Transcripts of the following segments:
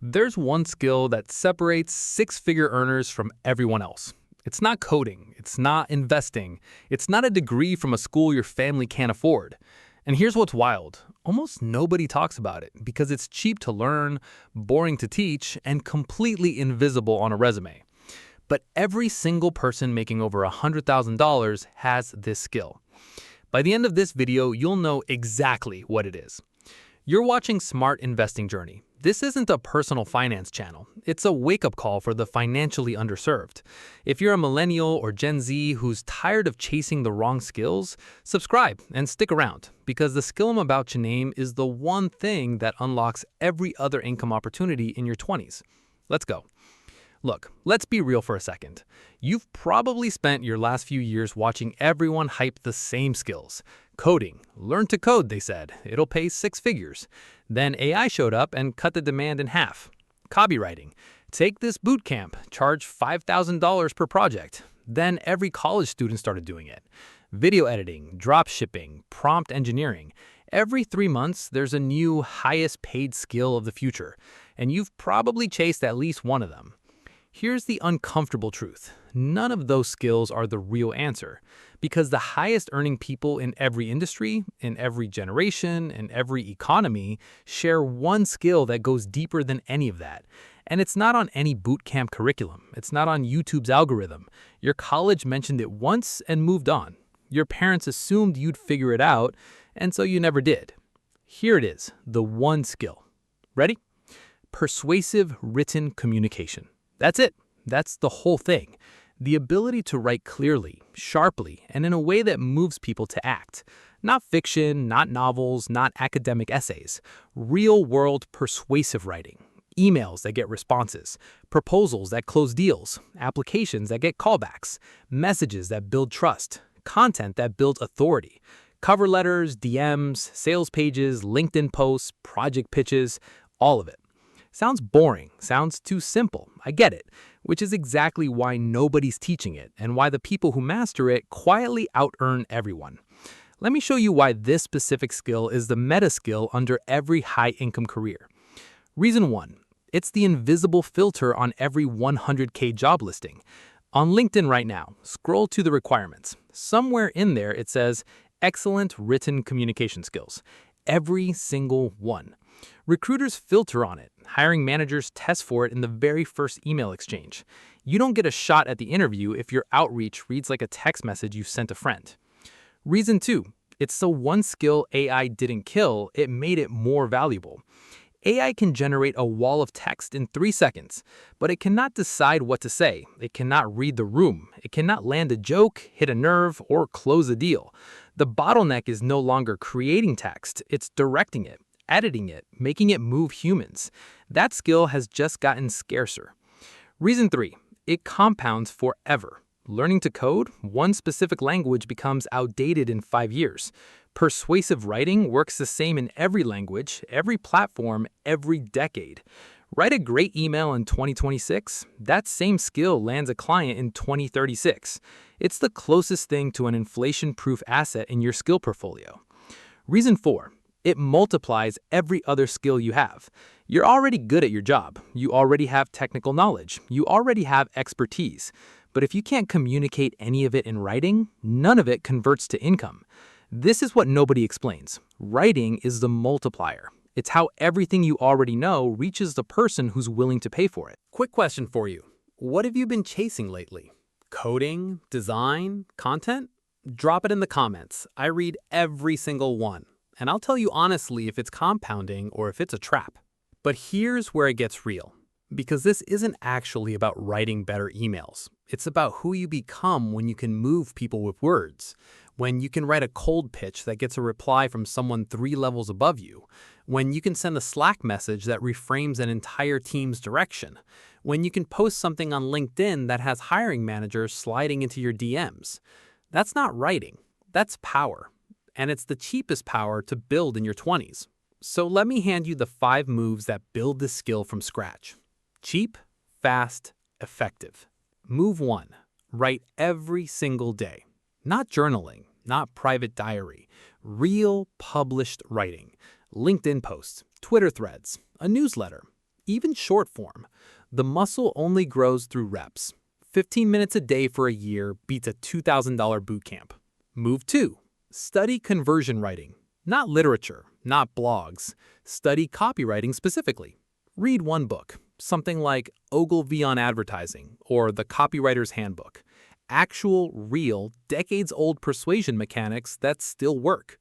There's one skill that separates six-figure earners from everyone else. It's not coding, it's not investing, it's not a degree from a school your family can't afford. And here's what's wild. Almost nobody talks about it because it's cheap to learn, boring to teach, and completely invisible on a resume. But every single person making over $100,000 has this skill. By the end of this video, you'll know exactly what it is. You're watching Smart Investing Journey. This isn't a personal finance channel. It's a wake-up call for the financially underserved. If you're a millennial or Gen Z who's tired of chasing the wrong skills, subscribe and stick around because the skill I'm about to name is the one thing that unlocks every other income opportunity in your 20s. Let's go. Look, let's be real for a second. You've probably spent your last few years watching everyone hype the same skills. Coding. Learn to code, they said. It'll pay six figures. Then AI showed up and cut the demand in half. Copywriting. Take this bootcamp. Charge $5,000 per project. Then every college student started doing it. Video editing, drop shipping, prompt engineering. Every 3 months, there's a new highest paid skill of the future. And you've probably chased at least one of them. Here's the uncomfortable truth. None of those skills are the real answer, because the highest earning people in every industry, in every generation, in every economy share one skill that goes deeper than any of that. And it's not on any bootcamp curriculum. It's not on YouTube's algorithm. Your college mentioned it once and moved on. Your parents assumed you'd figure it out, and so you never did. Here it is, the one skill. Ready? Persuasive written communication. That's it. That's the whole thing. The ability to write clearly, sharply, and in a way that moves people to act. Not fiction, not novels, not academic essays. Real-world persuasive writing. Emails that get responses. Proposals that close deals. Applications that get callbacks. Messages that build trust. Content that builds authority. Cover letters, DMs, sales pages, LinkedIn posts, project pitches, all of it. Sounds boring, sounds too simple, I get it, which is exactly why nobody's teaching it and why the people who master it quietly out-earn everyone. Let me show you why this specific skill is the meta skill under every high-income career. Reason 1, it's the invisible filter on every 100K job listing. On LinkedIn right now, scroll to the requirements. Somewhere in there it says, excellent written communication skills. Every single one. Recruiters filter on it. Hiring managers test for it in the very first email exchange. You don't get a shot at the interview if your outreach reads like a text message you sent a friend. Reason 2, it's the one skill AI didn't kill, it made it more valuable. AI can generate a wall of text in 3 seconds, but it cannot decide what to say. It cannot read the room. It cannot land a joke, hit a nerve, or close a deal. The bottleneck is no longer creating text, it's directing it, editing it, making it move humans. That skill has just gotten scarcer. Reason 3, it compounds forever. Learning to code, one specific language becomes outdated in 5 years. Persuasive writing works the same in every language, every platform, every decade. Write a great email in 2026, that same skill lands a client in 2036. It's the closest thing to an inflation-proof asset in your skill portfolio. Reason 4, it multiplies every other skill you have. You're already good at your job. You already have technical knowledge. You already have expertise. But if you can't communicate any of it in writing, none of it converts to income. This is what nobody explains. Writing is the multiplier. It's how everything you already know reaches the person who's willing to pay for it. Quick question for you. What have you been chasing lately? Coding? Design? Content? Drop it in the comments. I read every single one. And I'll tell you honestly if it's compounding or if it's a trap. But here's where it gets real. Because this isn't actually about writing better emails. It's about who you become when you can move people with words. When you can write a cold pitch that gets a reply from someone 3 levels above you. When you can send a Slack message that reframes an entire team's direction. When you can post something on LinkedIn that has hiring managers sliding into your DMs. That's not writing. That's power. And it's the cheapest power to build in your 20s. So let me hand you the 5 moves that build this skill from scratch. Cheap, fast, effective. Move 1. Write every single day. Not journaling, not private diary. Real published writing. LinkedIn posts, Twitter threads, a newsletter. even short form. The muscle only grows through reps. 15 minutes a day for a year beats a $2,000 bootcamp. Move 2. Study conversion writing. Not literature, not blogs. Study copywriting specifically. Read one book, something like Ogilvy on Advertising or The Copywriter's Handbook. Actual, real, decades-old persuasion mechanics that still work.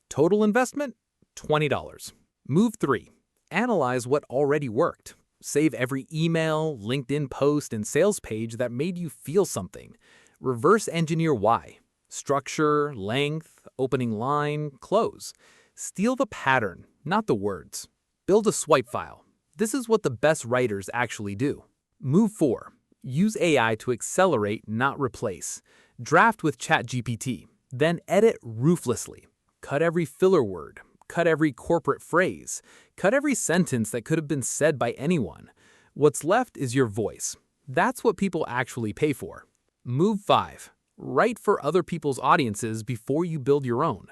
Total investment? $20. Move 3. Analyze what already worked. Save every email, LinkedIn post, and sales page that made you feel something. Reverse engineer why. Structure, length, opening line, close. Steal the pattern, not the words. Build a swipe file. This is what the best writers actually do. Move 4. Use AI to accelerate, not replace. Draft with ChatGPT, then edit ruthlessly. Cut every filler word. Cut every corporate phrase. Cut every sentence that could have been said by anyone. What's left is your voice. That's what people actually pay for. Move 5. Write for other people's audiences before you build your own.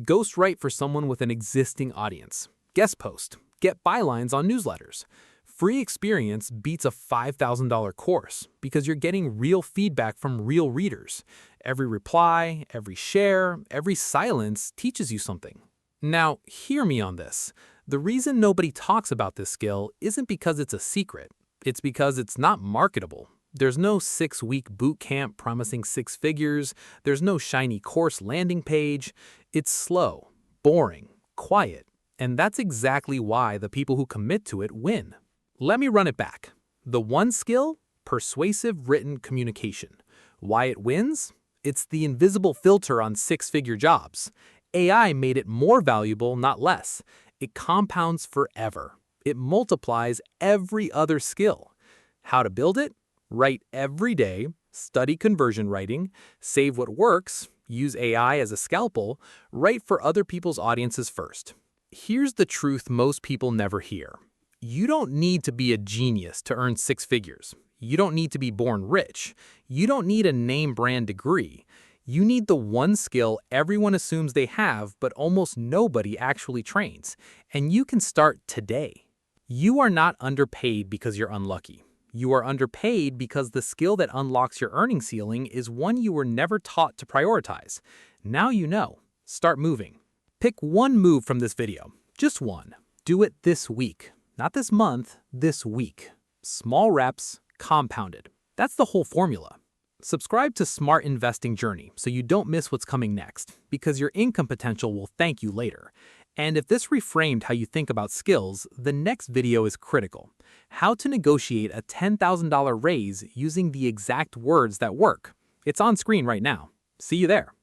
Ghostwrite for someone with an existing audience. Guest post. Get bylines on newsletters. Free experience beats a $5,000 course because you're getting real feedback from real readers. Every reply, every share, every silence teaches you something. Now, hear me on this. The reason nobody talks about this skill isn't because it's a secret. It's because it's not marketable. There's no 6-week boot camp promising 6 figures. There's no shiny course landing page. It's slow, boring, quiet. And that's exactly why the people who commit to it win. Let me run it back. The one skill? Persuasive written communication. Why it wins? It's the invisible filter on 6-figure jobs. AI made it more valuable, not less. It compounds forever. It multiplies every other skill. How to build it? Write every day, study conversion writing, save what works, use AI as a scalpel, write for other people's audiences first. Here's the truth most people never hear. You don't need to be a genius to earn 6 figures. You don't need to be born rich. You don't need a name brand degree. You need the one skill everyone assumes they have, but almost nobody actually trains. And you can start today. You are not underpaid because you're unlucky. You are underpaid because the skill that unlocks your earning ceiling is one you were never taught to prioritize. Now you know. Start moving. Pick one move from this video. Just one. Do it this week. Not this month, this week. Small reps, compounded. That's the whole formula. Subscribe to Smart Investing Journey so you don't miss what's coming next, because your income potential will thank you later. And if this reframed how you think about skills, the next video is critical. How to negotiate a $10,000 raise using the exact words that work. It's on screen right now. See you there.